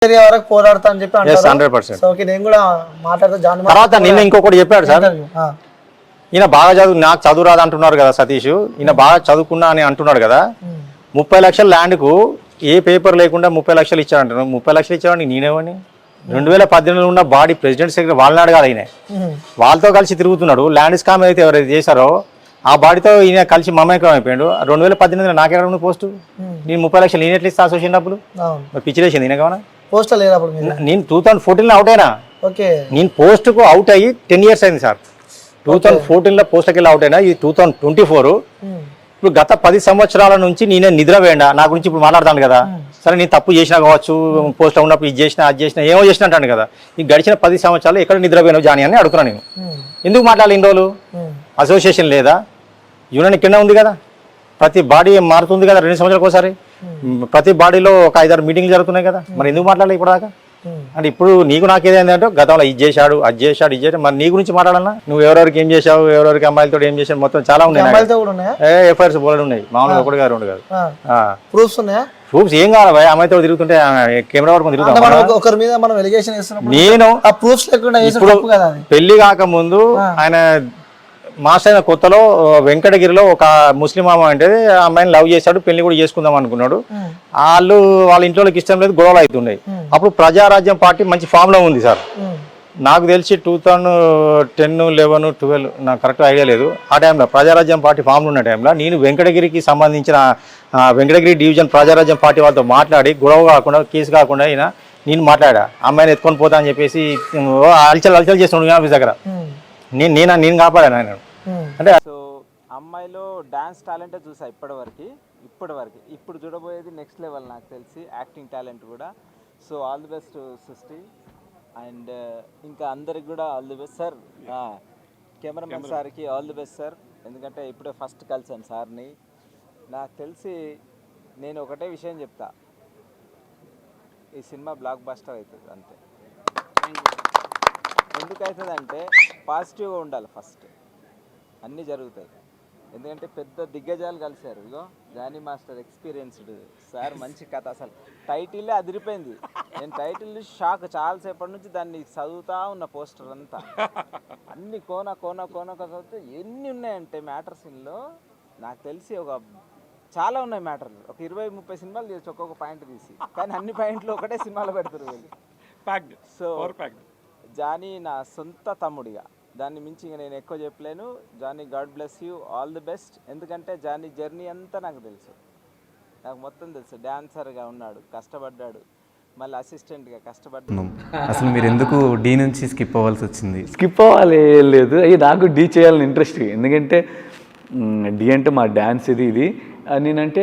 Area వరకు పోరాడతా అని చెప్పి అంటారు. 100%. సో ఓకే, నేను కూడా మాట్లాడుతూ జాన్ తర్వాత నిన్న ఇంకొకటి చెప్పాడు సార్, ఈయన బాగా నాకు చదువు రాదు అంటున్నారు కదా సతీష్, ఈయన బాగా చదువుకున్నా అని అంటున్నాడు కదా. 30 లక్షల ల్యాండ్కు ఏ పేపర్ లేకుండా 30 లక్షలు ఇచ్చాడంటున్నాడు. 30 లక్షలు ఇచ్చాడని నేనేమని 2018లో ఉన్న బాడీ ప్రెసిడెంట్ సెక్రటరీ వాళ్ళని అడగాలి. ఆయన వాళ్ళతో కలిసి తిరుగుతున్నాడు. ల్యాండ్ స్కామ్ అయితే ఎవరైతే చేశారో ఆ బాడీతో ఈయన కలిసి మమేకం అయిపోయాడు. 2018 నాకెక్కడ ఉంది పోస్టు? నేను 30 లక్షలు నేను ఎట్లా ఇస్తా అసోసియేషన్ డబ్బులు? పిచ్చిలేసింది ఈయన కావనా? పోస్ట్ లేదు అప్పుడు నేను 2014లో అవుట్ అయినా. ఓకే, నేను పోస్టుకు అవుట్ అయ్యి 10 years అయింది సార్. 2014లో పోస్టుకి వెళ్ళి అవుట్ అయినా. ఇది 2024. ఇప్పుడు గత 10 సంవత్సరాల నుంచి నేనే నిద్ర వేయండా నా గురించి ఇప్పుడు మాట్లాడతాను కదా. సరే నేను తప్పు చేసినా కావచ్చు, పోస్ట్లో ఉన్నప్పుడు ఇది చేసినా అది చేసినా ఏమో చేసినా అంటాను కదా. ఈ గడిచిన 10 సంవత్సరాలు ఎక్కడ నిద్రపోయినావు జాని అని అడుగుతున్నా. నేను ఎందుకు మాట్లాడాలి ఇన్ని రోజులు? అసోసియేషన్ లేదా? యూనియన్ కింద ఉంది కదా, ప్రతి బాడీ మారుతుంది కదా 2 సంవత్సరాలకు ఒకసారి. ప్రతి బాడీలో ఒక 5-6 మీటింగ్లు జరుగుతున్నాయి కదా. మరి ఎందుకు మాట్లాడాలి ఇప్పుడు దాకా? అంటే ఇప్పుడు నీకు నాకు ఏదైందంటే గతంలో ఇది చేశాడు అది చేశాడు ఇది చేశాడు, మరి నీ గురించి మాట్లాడాలన్నా నువ్వు ఎవరెవరికి ఏం చేశావు, ఎవరెవరికి అమ్మాయిలతో ఏం చేశావు, మొత్తం చాలా ఉన్నాయి. ఎఫ్ఐఆర్స్ బోర్డు ఉన్నాయి, మామూలుగా ఒకటి కాదు 2 కాదు. ప్రూఫ్స్ ఉన్నాయా? ప్రూఫ్స్ ఏం కావాలి భయ, అమ్మాయితో తిరుగుతుంటే కెమెరా పట్టుకుని తిరుగుతాం. ఒకరి మీద మనం ఎలిగేషన్ ఇస్తున్నాం, నేను ఆ ప్రూఫ్స్ లేకుండా ఇప్పుడు పెళ్లి కాకముందు ఆయన మాస్టర్ అయిన కొత్తలో వెంకటగిరిలో ఒక ముస్లిం అమ్మాయి అంటే ఆ అమ్మాయిని లవ్ చేశాడు, పెళ్లి కూడా చేసుకుందాం అనుకున్నాడు. వాళ్ళ ఇంట్లోకి ఇష్టం లేదు, గొడవలు అవుతున్నాయి. అప్పుడు ప్రజారాజ్యం పార్టీ మంచి ఫామ్ లో ఉంది సార్. నాకు తెలిసి 2010, 11, 12 నాకు కరెక్ట్ ఐడియా లేదు. ఆ టైంలో ప్రజారాజ్యం పార్టీ ఫామ్లో ఉన్న టైంలో నేను వెంకటగిరికి సంబంధించిన వెంకటగిరి డివిజన్ ప్రజారాజ్యం పార్టీ వాళ్ళతో మాట్లాడి గొడవ కాకుండా కేసు కాకుండా అయినా నేను మాట్లాడా. అమ్మాయిని ఎత్తుకొని పోతా అని చెప్పేసి అలచలు చేస్తున్నాడు ఆఫీస్ దగ్గర. నేను కాపాడాను ఆయన. అంటే సో అమ్మాయిలో డాన్స్ టాలెంటే చూసా ఇప్పటివరకు. ఇప్పుడు చూడబోయేది నెక్స్ట్ లెవెల్ నాకు తెలిసి, యాక్టింగ్ టాలెంట్ కూడా. సో ఆల్ ది బెస్ట్ సృష్టి, అండ్ ఇంకా అందరికి కూడా all the best sir. Cameraman సార్కి ఆల్ ది బెస్ట్ సార్, ఎందుకంటే ఇప్పుడే ఫస్ట్ కలిసాను సార్ని. నాకు తెలిసి నేను ఒకటే విషయం చెప్తా, ఈ సినిమా బ్లాక్ బస్టర్ అవుతుంది అంతే. ఎందుకు అవుతుంది అంటే పాజిటివ్గా ఉండాలి ఫస్ట్, అన్నీ జరుగుతాయి. ఎందుకంటే పెద్ద దిగ్గజాలు కలిశారు. ఇగో జానీ మాస్టర్ ఎక్స్పీరియన్స్డ్ సార్, మంచి కథ. అసలు టైటిల్లే అదిరిపోయింది. నేను టైటిల్ షాక్, చాలాసేపటి నుంచి దాన్ని చదువుతా ఉన్న పోస్టర్ అంతా. అన్ని కోన చదివితే ఎన్ని ఉన్నాయంటే మ్యాటర్స్ ఇందులో. నాకు తెలిసి చాలా ఉన్నాయి మ్యాటర్లు. ఒక 20-30 సినిమాలు తీయచ్చు ఒక్కొక్క పాయింట్ తీసి, కానీ అన్ని పాయింట్లు ఒకటే సినిమాలో పెడతారు వీళ్ళు. సో జానీ నా సొంత తమ్ముడిగా, దాన్ని మించి ఇంకా నేను ఎక్కువ చెప్పలేను. Jani God bless you, all the best. ఎందుకంటే జానీ జర్నీ అంతా నాకు తెలుసు, నాకు మొత్తం తెలుసు. డాన్సర్గా ఉన్నాడు, కష్టపడ్డాడు, మళ్ళీ అసిస్టెంట్గా కష్టపడ్డాడు. అసలు మీరు ఎందుకు డీ నుంచి స్కిప్ అవ్వాల్సి వచ్చింది? స్కిప్ అవ్వాలి లేదు, అయ్యి నాకు డీ చేయాలని ఇంట్రెస్ట్. ఎందుకంటే డీ అంటే మా డ్యాన్స్ ఇది. నేనంటే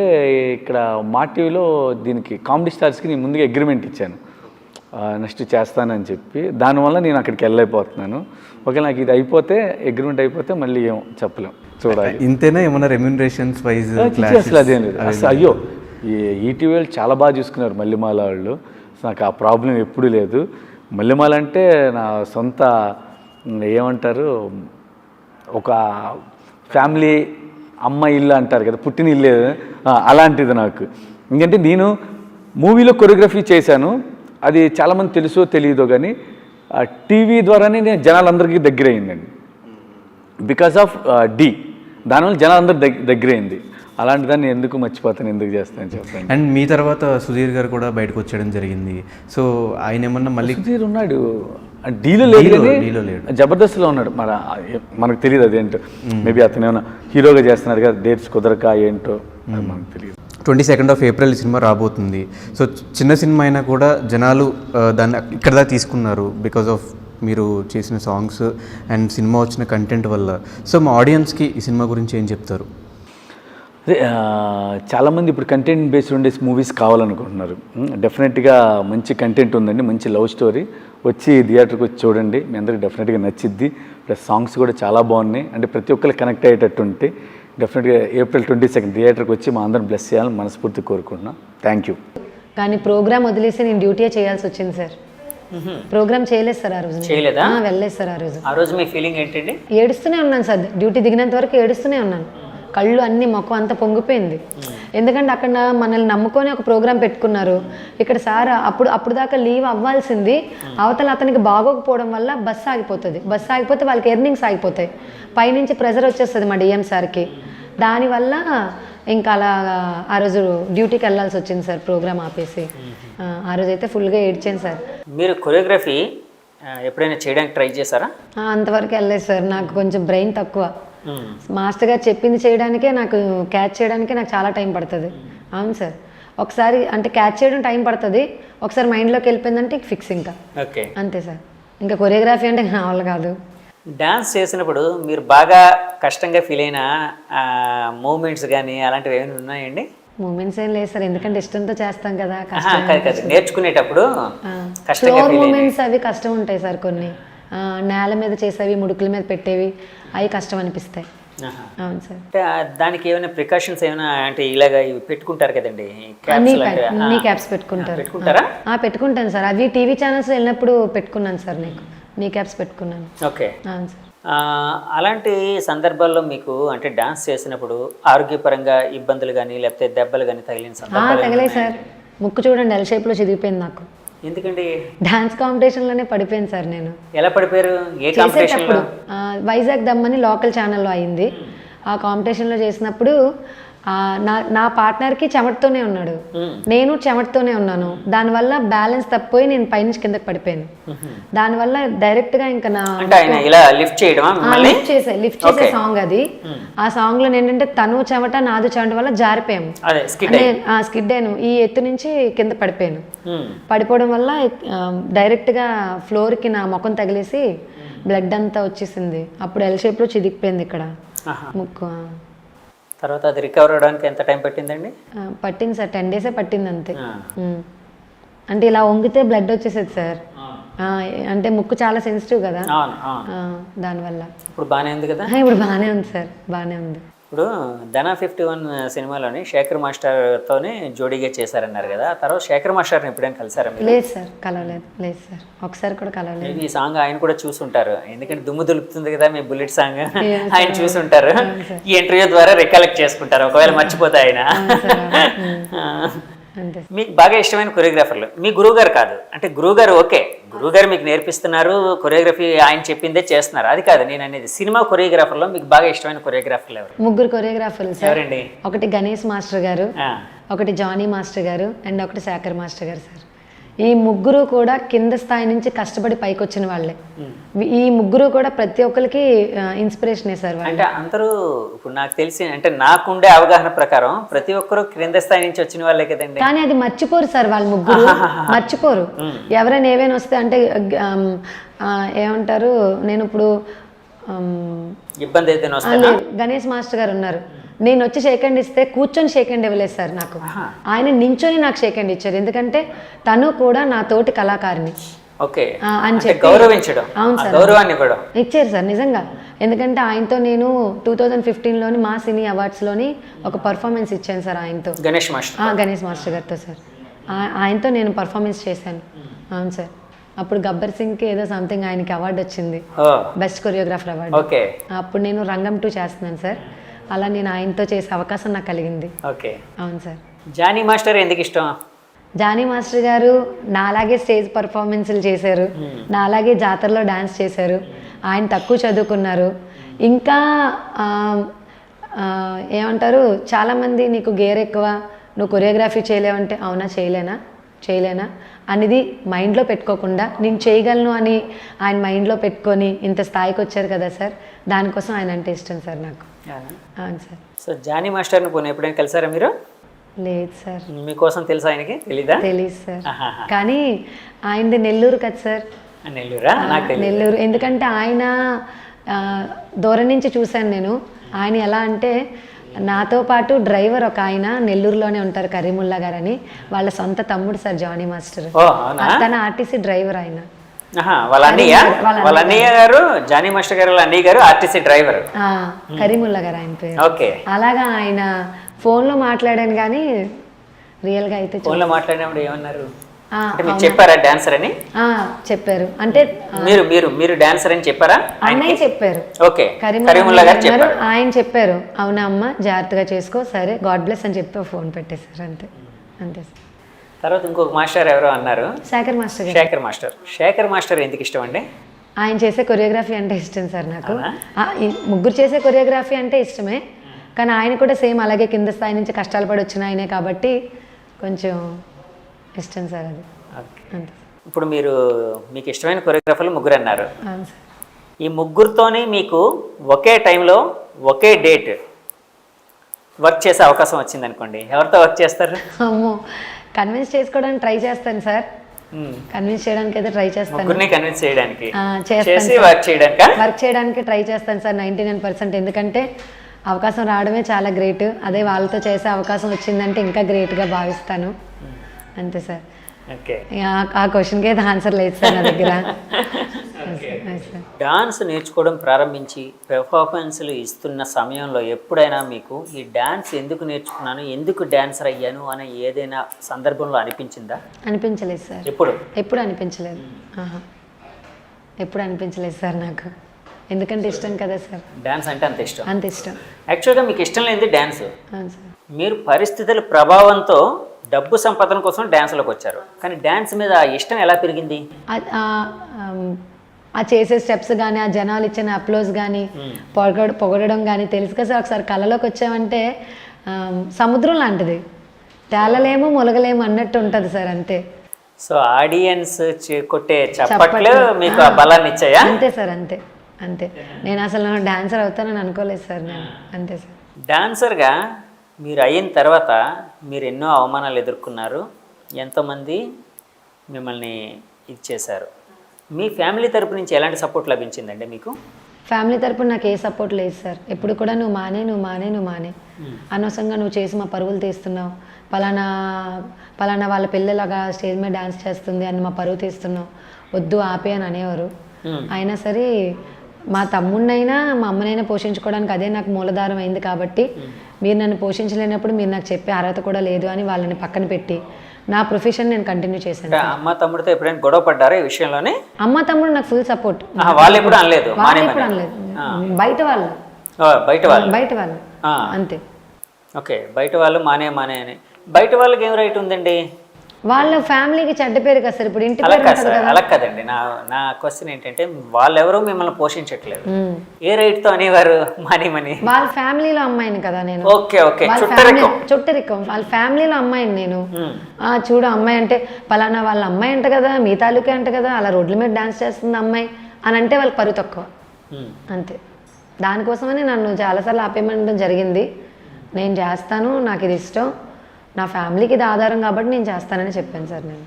ఇక్కడ మా టీవీలో దీనికి కామెడీ స్టార్స్కి నేను ముందుగా అగ్రిమెంట్ ఇచ్చాను, నెక్స్ట్ చేస్తానని చెప్పి. దానివల్ల నేను అక్కడికి వెళ్ళైపోతున్నాను. ఒకవేళ నాకు ఇది అయిపోతే, అగ్రిమెంట్ అయిపోతే మళ్ళీ ఏం చెప్పలేం, చూడాలి. ఇంతేనా ఏమన్నా రెమ్యూనరేషన్స్ వైజ్? అసలు అదేం లేదు. అసలు అయ్యో, ఈటీవీలు చాలా బాగా చూసుకున్నారు మల్లెమాల వాళ్ళు. నాకు ఆ ప్రాబ్లం ఎప్పుడూ లేదు. మల్లెమాల అంటే నా సొంత ఏమంటారు, ఒక ఫ్యామిలీ అమ్మ ఇల్లు అంటారు కదా, పుట్టిన ఇల్లు, అలాంటిది నాకు. ఎందుకంటే నేను మూవీలో కొరియోగ్రఫీ చేశాను, అది చాలామంది తెలుసో తెలియదో కానీ టీవీ ద్వారానే నేను జనాలందరికీ దగ్గర అయిందండి. బికాస్ ఆఫ్ డీ, దానివల్ల జనాలందరూ దగ్గర అయింది. అలాంటి దాన్ని ఎందుకు మర్చిపోతాను, ఎందుకు చేస్తాను చెప్పండి. అండ్ మీ తర్వాత సుధీర్ గారు కూడా బయటకు వచ్చేయడం జరిగింది. సో ఆయన ఏమన్నా మళ్ళీ సుధీర్ ఉన్నాడు డీలో లేడు, జబర్దస్త్లో ఉన్నాడు. మనకు తెలియదు అదేంటో. మేబీ అతను ఏమన్నా హీరోగా చేస్తున్నాడు కదా, డేట్స్ కుదరక ఏంటో మనకు తెలియదు. 22 April సినిమా రాబోతుంది. సో చిన్న సినిమా అయినా కూడా జనాలు దాన్ని ఇక్కడ దాకా తీసుకున్నారు బికాజ్ ఆఫ్ మీరు చేసిన సాంగ్స్ అండ్ సినిమా వచ్చిన కంటెంట్ వల్ల. సో మా ఆడియన్స్కి ఈ సినిమా గురించి ఏం చెప్తారు? అదే చాలామంది ఇప్పుడు కంటెంట్ బేస్డ్ ఉండే మూవీస్ కావాలనుకుంటున్నారు. డెఫినెట్గా మంచి కంటెంట్ ఉందండి, మంచి లవ్ స్టోరీ. వచ్చి థియేటర్కి వచ్చి చూడండి, మీ అందరికి డెఫినెట్గా నచ్చిద్ది. ప్లస్ సాంగ్స్ కూడా చాలా బాగున్నాయి, అంటే ప్రతి ఒక్కరికి కనెక్ట్ అయ్యేటట్టు ఉంటే. డెఫినెట్గా April 22 థియేటర్కి వచ్చి మా అందరం బ్లెస్ చేయాలని మనస్ఫూర్తి కోరుకుంటున్నాను. Thank you. కానీ ప్రోగ్రామ్ వదిలేసి నేను డ్యూటీ చేయాల్సి వచ్చింది సార్. ప్రోగ్రామ్ చేయలేదు సార్ ఆ రోజు. చేయలేదా? వెళ్ళలేదు సార్ ఆ రోజు. ఆ రోజు మీ ఫీలింగ్ ఏంటండి? ఏడుస్తూనే ఉన్నాను సార్, డ్యూటీ దిగినంత వరకు ఏడుస్తూనే ఉన్నాను. కళ్ళు అన్ని ముఖం అంతా పొంగిపోయింది. ఎందుకంటే అక్కడ మనల్ని నమ్ముకొని ఒక ప్రోగ్రామ్ పెట్టుకున్నారు. ఇక్కడ సార్ అప్పుడు దాకా లీవ్ అవ్వాల్సింది, అవతల అతనికి బాగోకపోవడం వల్ల బస్సు ఆగిపోతుంది. బస్సు ఆగిపోతే వాళ్ళకి ఎర్నింగ్స్ ఆగిపోతాయి, పైనుంచి ప్రెజర్ వచ్చేస్తుంది మా డిఎం సార్కి. దానివల్ల ఇంకా అలా ఆ రోజు డ్యూటీకి వెళ్ళాల్సి వచ్చింది సార్, ప్రోగ్రామ్ ఆపేసి. ఆ రోజు అయితే ఫుల్గా ఏడ్చాను సార్. మీరు కొరియోగ్రఫీ ఎప్పుడైనా చేయడానికి ట్రై చేశారా? అంతవరకు వెళ్ళలేదు సార్, నాకు కొంచెం బ్రెయిన్ తక్కువ. మాస్టర్ గారు చెప్పింది చేయడానికే నాకు క్యాచ్ చేయడానికే నాకు చాలా టైం పడుతుంది. అవును సార్, ఒకసారి అంటే క్యాచ్ చేయడం టైం పడుతుంది, ఒకసారి మైండ్లోకి వెళ్ళిపోయిందంటే ఫిక్స్ ఇంకా. ఓకే, అంతే సార్. ఇంకా కొరియోగ్రఫీ అంటే నా వల్ల కాదు. డాన్స్ చేసినప్పుడు మీరు బాగా కష్టంగా ఫీల్ అయిన మూమెంట్స్ కానీ అలాంటివి ఏమైనా ఉన్నాయండి? మూమెంట్స్ ఏం లేదు సార్, ఎందుకంటే ఇష్టంతో చేస్తాం కదా. కాదు, నేర్చుకునేటప్పుడు స్లో మూమెంట్స్ అవి కష్టం ఉంటాయి సార్. కొన్ని నేల మీద చేసేవి, ముడుకుల మీద పెట్టేవి, అవి కష్టం అనిపిస్తాయి. అవును సార్. అంటే దానికి ఏమైనా ప్రికాషన్స్ ఏమైనా అంటే ఇలాగ ఇవి పెట్టుకుంటారు కదండి, నీ క్యాప్స్ పెట్టుకుంటారు. పెట్టుకుంటారా? పెట్టుకుంటాను సార్, అవి టీవీ ఛానల్స్ వెళ్ళినప్పుడు పెట్టుకున్నాను సార్. నీ క్యాప్స్ పెట్టుకున్నాను. ఓకే. అవును సార్. అలాంటి సందర్భాల్లో మీకు అంటే డాన్స్ చేసినప్పుడు ఆరోగ్యపరంగా ఇబ్బందులు కానీ లేకపోతే దెబ్బలు కానీ తగిలిన సందర్భాలు? తగిలాయి సార్, ముక్కు చూడండి ఎల్ షేప్లో చిరిగిపోయింది నాకు. ఎందుకండి? డాన్స్ కాంపిటీషన్లోనే పడిపోయింది సార్ నేను. ఎలా పడిపోయారు? ఏ కాంపిటీషన్లో? వైజాగ్ దమ్మని లోకల్ ఛానల్లో అయింది. ఆ కాంపిటీషన్లో చేసినప్పుడు నా పార్ట్నర్కి చెమటతోనే ఉన్నాడు, నేను చెమటతోనే ఉన్నాను. దానివల్ల బ్యాలెన్స్ తప్పిపోయి నేను పైనుంచి కిందకి పడిపోయాను. దానివల్ల డైరెక్ట్గా ఇంకా లిఫ్ట్ చేసే సాంగ్ అది. ఆ సాంగ్ లో ఏంటంటే తను చెమట నాదు చెమట వల్ల జారిపోయాము, స్కిడ్ అయ్యాను. ఈ ఎత్తు నుంచి కింద పడిపోయాను. పడిపోవడం వల్ల డైరెక్ట్ గా ఫ్లోర్ కి నా ముఖం తగిలేసి బ్లడ్ అంతా వచ్చేసింది. అప్పుడు ఎల్ షేప్ లో చిదిగిపోయింది ఇక్కడ ముక్కు. తర్వాత అది రికవర్ అవడానికి ఎంత టైం పట్టిందండి? పట్టింది సార్, 10 days పట్టింది అంతే. అంటే ఇలా వంగితే బ్లడ్ వచ్చేసేది సార్. అంటే ముక్కు చాలా సెన్సిటివ్ కదా, దానివల్ల. ఇప్పుడు బాగానే ఉంది కదా? ఇప్పుడు బాగానే ఉంది సార్, బాగానే ఉంది. ఇప్పుడు ధనా 51 సినిమాలోని శేఖర్ మాస్టర్తోనే జోడీగా చేశారన్నారు కదా, తర్వాత శేఖర్ మాస్టర్ని ఎప్పుడైనా కలిసారా? లేదు సార్, కలవలేదు. లేదు సార్, ఒకసారి కూడా కలవలేదు. ఈ సాంగ్ ఆయన కూడా చూసుంటారు, ఎందుకంటే దుమ్ము దులుపుతుంది కదా మీ బుల్లెట్ సాంగ్, ఆయన చూసుంటారు. ఈ ఇంటర్వ్యూ ద్వారా రికలెక్ట్ చేసుకుంటారు, ఒకవేళ మర్చిపోతే ఆయన. మీకు బాగా ఇష్టమైన కొరియోగ్రాఫర్లు మీ గురువుగారు కాదు అంటే గురువుగారు ఓకే, గురువుగారు మీకు నేర్పిస్తున్నారు, కొరియోగ్రఫీ ఆయన చెప్పిందే చేస్తున్నారు, అది కాదు నేను అనేది. సినిమా కొరియోగ్రాఫర్లో మీకు బాగా ఇష్టమైన కొరియోగ్రాఫర్లు ఎవరు? 3 కొరియోగ్రాఫర్లు సార్. ఎవరండి? ఒకటి గణేష్ మాస్టర్ గారు, ఒకటి జానీ మాస్టర్ గారు, అండ్ ఒకటి శేఖర్ మాస్టర్ గారు సార్. ఈ 3 కూడా కింద స్థాయి నుంచి కష్టపడి పైకి వచ్చిన వాళ్ళే. ఈ 3 కూడా ప్రతి ఒక్కరికి ఇన్స్పిరేషనే సార్. అంటే అందరూ ఇప్పుడు నాకు తెలిసి అంటే నాకుండే అవగాహన ప్రకారం ప్రతి ఒక్కరు క్రింద స్థాయి నుంచి వచ్చిన వాళ్ళే కదండి. కానీ అది మర్చిపోరు సార్ వాళ్ళు 3 మర్చిపోరు. ఎవరైనా ఏవైనా వస్తే అంటే ఏమంటారు, నేను ఇప్పుడు ఇబ్బంది అయితే గణేష్ మాస్టర్ గారు ఉన్నారు, నేను వచ్చి షేక్ హ్యాండ్ ఇస్తే కూర్చొని షేక్ హ్యాండ్ ఇవ్వలేదు సార్ నాకు, ఆయన నించొని నాకు షేక్ హ్యాండ్ ఇచ్చారు. ఎందుకంటే తను కూడా నా తోటి కళాకారిణి అని చెప్పి గౌరవించడం. అవును సార్, గౌరవాన్ని ఇవ్వడం ఇచ్చారు సార్ నిజంగా. ఎందుకంటే ఆయనతో నేను 2015లోని మా సినీ అవార్డ్స్లోని ఒక పర్ఫార్మెన్స్ ఇచ్చాను సార్ ఆయనతో, గణేష్ మాస్టర్ గారితో సార్. ఆయనతో నేను పర్ఫార్మెన్స్ చేశాను. అవును సార్, అప్పుడు గబ్బర్ సింగ్కి ఏదో సంథింగ్ ఆయనకి అవార్డు వచ్చింది, బెస్ట్ కొరియోగ్రాఫర్ అవార్డు. అప్పుడు నేను రంగం 2 చేస్తున్నాను సార్. అలా నేను ఆయనతో చేసే అవకాశం నాకు కలిగింది. అవును సార్. జానీ మాస్టర్ ఎందుకు ఇష్టం? జానీ మాస్టర్ గారు నాలాగే స్టేజ్ పర్ఫార్మెన్స్లు చేశారు, నాలాగే జాతరలో డాన్స్ చేశారు. ఆయన తక్కువ చదువుకున్నారు. ఇంకా ఏమంటారు, చాలామంది నీకు గేర్ ఎక్కువ, నువ్వు కొరియోగ్రఫీ చేయలేవంటే అవునా చేయలేనా అనేది మైండ్లో పెట్టుకోకుండా నేను చేయగలను అని ఆయన మైండ్లో పెట్టుకొని ఇంత స్థాయికి వచ్చారు కదా సార్. దానికోసం ఆయన అంటే ఇష్టం సార్ నాకు. అవును సార్. సో జానీ మాస్టర్ని పోనీ ఎప్పుడైనా కలిసారా మీరు? లేదు సార్. మీకోసం తెలుసా ఆయనకి? తెలీదా? తెలీదు సార్. కానీ ఆయనది నెల్లూరు కదా సార్. నెల్లూరా? నెల్లూరు. ఎందుకంటే ఆయన దూరం నుంచి చూశాను నేను. ఆయన ఎలా అంటే నాతో పాటు డ్రైవర్ ఒక ఆయన నెల్లూరులోనే ఉంటారు, కరీముల్లా గారు అని, వాళ్ళ సొంత తమ్ముడు సార్ జానీ మాస్టర్. తన ఆర్టీసీ డ్రైవర్ ఆయన. వాళ్ళ అన్నయ్య గారు జానీ మాస్టర్ గారు, వాళ్ళ అన్నయ్య గారు ఆర్టీసీ డ్రైవర్, కరీముల్లా గారు ఆయన పేరు. అలాగా ఆయన ఫోన్లో మాట్లాడాను కానీ రియల్గా అయితే ఫోన్లో మాట్లాడినప్పుడు ఏమన్నారు? అంటే మీరు చెప్పారా డాన్సర్ అని? చెప్పారు. అంటే మీరు మీరు మీరు డాన్సర్ అని చెప్పారా? అన్నయ్య చెప్పారు. ఓకే, కరీముల్లా గారు చెప్పారు. ఆయన చెప్పారు, అవునా అమ్మ జాగ్రత్తగా చేసుకో, సరే గాడ్ బ్లెస్ అని చెప్పి ఫోన్ పెట్టేశారు. అంతే అంతే సార్. తర్వాత ఇంకొక మాస్టర్ ఎవరో అన్నారు, Shekhar master. Shekhar master. Shekhar master ఎందుకు ఇష్టం అండి? ఆయన చేసే కొరియోగ్రఫీ అంటే ఇష్టం సార్ నాకు. ఈ ముగ్గురు చేసే కొరియోగ్రఫీ అంటే ఇష్టమే, కానీ ఆయన కూడా సేమ్ అలాగే కింద స్థాయి నుంచి కష్టాలు పడి వచ్చిన ఆయనే కాబట్టి కొంచెం ఇష్టం సార్ అది. అంతే. ఇప్పుడు మీకు ఇష్టమైన కొరియోగ్రాఫర్లు ముగ్గురు అన్నారు. అవును సార్. ఈ ముగ్గురితోని మీకు ఒకే టైంలో ఒకే డేట్ వర్క్ చేసే అవకాశం వచ్చింది అనుకోండి, ఎవరితో వర్క్ చేస్తారు? అమ్మో, కన్విన్స్ చేసుకోవడానికి ట్రై చేస్తాను సార్. కన్విన్స్ చేయడానికి అయితే ట్రై చేస్తాను. ముగ్గురిని కన్విన్స్ చేయడానికి, చేసి వర్క్ చేయడానికి ట్రై చేస్తాను సార్ 99%. ఎందుకంటే అవకాశం రావడమే చాలా గ్రేట్, అదే వాళ్ళతో చేసే అవకాశం వచ్చిందంటే ఇంకా గ్రేట్గా భావిస్తాను. అంతే సార్. ఓకే, ఆ క్వశ్చన్కి అయితే ఆన్సర్ లేదు సార్ నా దగ్గర. డాన్స్ నేర్చుకోవడం ప్రారంభించి పెర్ఫార్మెన్స్లు ఇస్తున్న సమయంలో ఎప్పుడైనా మీకు ఈ డాన్స్ ఎందుకు నేర్చుకున్నాను, ఎందుకు డాన్సర్ అయ్యాను అని ఏదైనా సందర్భంలో అనిపించిందా? అనిపించలేదు సార్. ఎప్పుడు అనిపించలేదు. ఎప్పుడు అనిపించలేదు సార్ నాకు, ఎందుకంటే ఇష్టం కదా సార్. డాన్స్ అంటే అంత ఇష్టం. అంత ఇష్టం. యాక్చువల్గా మీకు ఇష్టం లేనిది డాన్స్. అవును సార్. మీరు పరిస్థితుల ప్రభావంతో డబ్బు సంపాదన కోసం డ్యాన్స్లోకి వచ్చారు, కానీ డ్యాన్స్ మీద ఇష్టం ఎలా పెరిగింది? ఆ చేసే స్టెప్స్ కానీ, ఆ జనాలు ఇచ్చిన అప్లోజ్ కానీ, పొగడడం కానీ తెలుసు కదా సార్. ఒకసారి కళలోకి వచ్చామంటే సముద్రం లాంటిది, తేలలేము మొలగలేము అన్నట్టు ఉంటుంది సార్. అంతే. సో ఆడియన్స్ కొట్టే చప్పట్లు మీకు ఆ బలాన్ని ఇచ్చాయా? అంతే సార్, అంతే అంతే. నేను అసలు డాన్సర్ అవుతానని అనుకోలేదు సార్ నేను. అంతే సార్. డాన్సర్గా మీరు అయిన తర్వాత మీరు ఎన్నో అవమానాలు ఎదుర్కొన్నారు, ఎంతోమంది మిమ్మల్ని ఇది చేశారు. మీ ఫ్యామిలీ తరపు నుంచి ఎలాంటి సపోర్ట్ లభించిందండి మీకు? ఫ్యామిలీ తరపున నాకు ఏ సపోర్ట్ లేదు సార్. ఎప్పుడు కూడా నువ్వు మానే అనవసరంగా నువ్వు చేసి మా పరువులు తీస్తున్నావు, పలానా వాళ్ళ పిల్లలాగా స్టేజ్ మీద డాన్స్ చేస్తుంది అని మా పరువు తీస్తున్నావు, వద్దు ఆపే అని అనేవారు. అయినా సరే మా తమ్ముడినైనా మా అమ్మనైనా పోషించుకోవడానికి అదే నాకు మూలధారం అయింది కాబట్టి, మీరు నన్ను పోషించలేనప్పుడు మీరు నాకు చెప్పే అర్హత కూడా లేదు అని వాళ్ళని పక్కన పెట్టి నా ప్రొఫెషన్ నేను కంటిన్యూ చేశాను. అమ్మ తమ్ముడితో ఎప్పుడైనా గొడవ పడ్డారా ఈ విషయంలోనే? అమ్మ తమ్ముడు నాకు ఫుల్ సపోర్ట్. వాళ్ళు ఎప్పుడు అనలేదు? బయట వాళ్ళు అంతే. ఓకే, బయట వాళ్ళు మానే అని. బయట వాళ్ళకి ఏం రైట్ ఉందండి? వాళ్ళ ఫ్యామిలీకి చెడ్డ పేరు కదా సార్. ఇప్పుడు ఇంటి అలా కదండి. నా క్వశ్చన్ ఏంటంటే, వాళ్ళెవరూ మిమ్మల్ని పోషించట్లేదు, ఏ రైట్ తో అనేవారు మానేమని? వాళ్ళ ఫ్యామిలీలో అమ్మాయిని కదా నేను. ఓకే, చుట్టరికం వాళ్ళ ఫ్యామిలీలో అమ్మాయిని నేను. చూడు అమ్మాయి అంటే పలానా వాళ్ళ అమ్మాయి అంట కదా, మీ తాలూకే అంట కదా, అలా రోడ్ల మీద డాన్స్ చేస్తుంది అమ్మాయి అని అంటే వాళ్ళకి పరువు తక్కువ. అంతే. దానికోసమని నన్ను చాలాసార్లు ఆపేయడం జరిగింది. నేను చేస్తాను, నాకు ఇది ఇష్టం, నా ఫ్యామిలీకి ఇది ఆధారం కాబట్టి నేను చేస్తానని చెప్పాను సార్ నేను.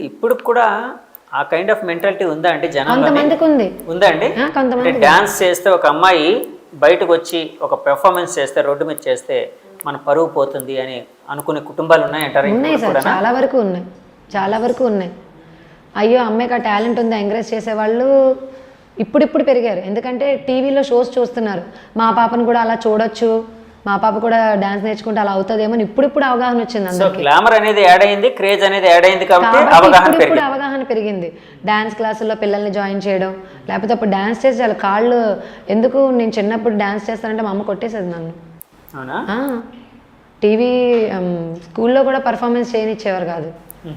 ఇప్పుడు కూడా ఆ కైండ్ ఆఫ్ మెంటాలిటీ ఉందా అంటే జనాల్లో? కొంతమందికి ఉందా అండి. కొంతమంది డాన్స్ చేస్తే, ఒక అమ్మాయి బయటకు వచ్చి ఒక పెర్ఫార్మెన్స్ చేస్తే, రోడ్డు మీద చేస్తే మన పరువు పోతుంది అని అనుకునే కుటుంబాలు ఉన్నాయంటారు? ఉన్నాయి సార్, చాలా వరకు ఉన్నాయి. అయ్యో అమ్మాయికి ఆ టాలెంట్ ఉంది ఎంకరేజ్ చేసేవాళ్ళు ఇప్పుడు పెరిగారు. ఎందుకంటే టీవీలో షోస్ చూస్తున్నారు, మా పాపను కూడా అలా చూడొచ్చు, మా పాప కూడా డాన్స్ నేర్చుకుంటే అలా అవుతుందేమో ఇప్పుడు అవగాహన వచ్చింది. అందరికీ గ్లామర్ అనేది యాడ్ అయింది, క్రేజ్ అనేది యాడ్ అయింది కాబట్టి అవగాహన పెరిగింది. డాన్స్ క్లాసుల్లో పిల్లల్ని జాయిన్ చేయడం, లేకపోతే అప్పుడు డాన్స్ చేసి చాలా కాళ్ళు ఎందుకు, నేను చిన్నప్పుడు డాన్స్ చేస్తానంటే మా అమ్మ కొట్టేసేది నన్ను. అవునా? టీవీ స్కూల్లో కూడా పర్ఫార్మెన్స్ చేయనిచ్చేవారు కాదు.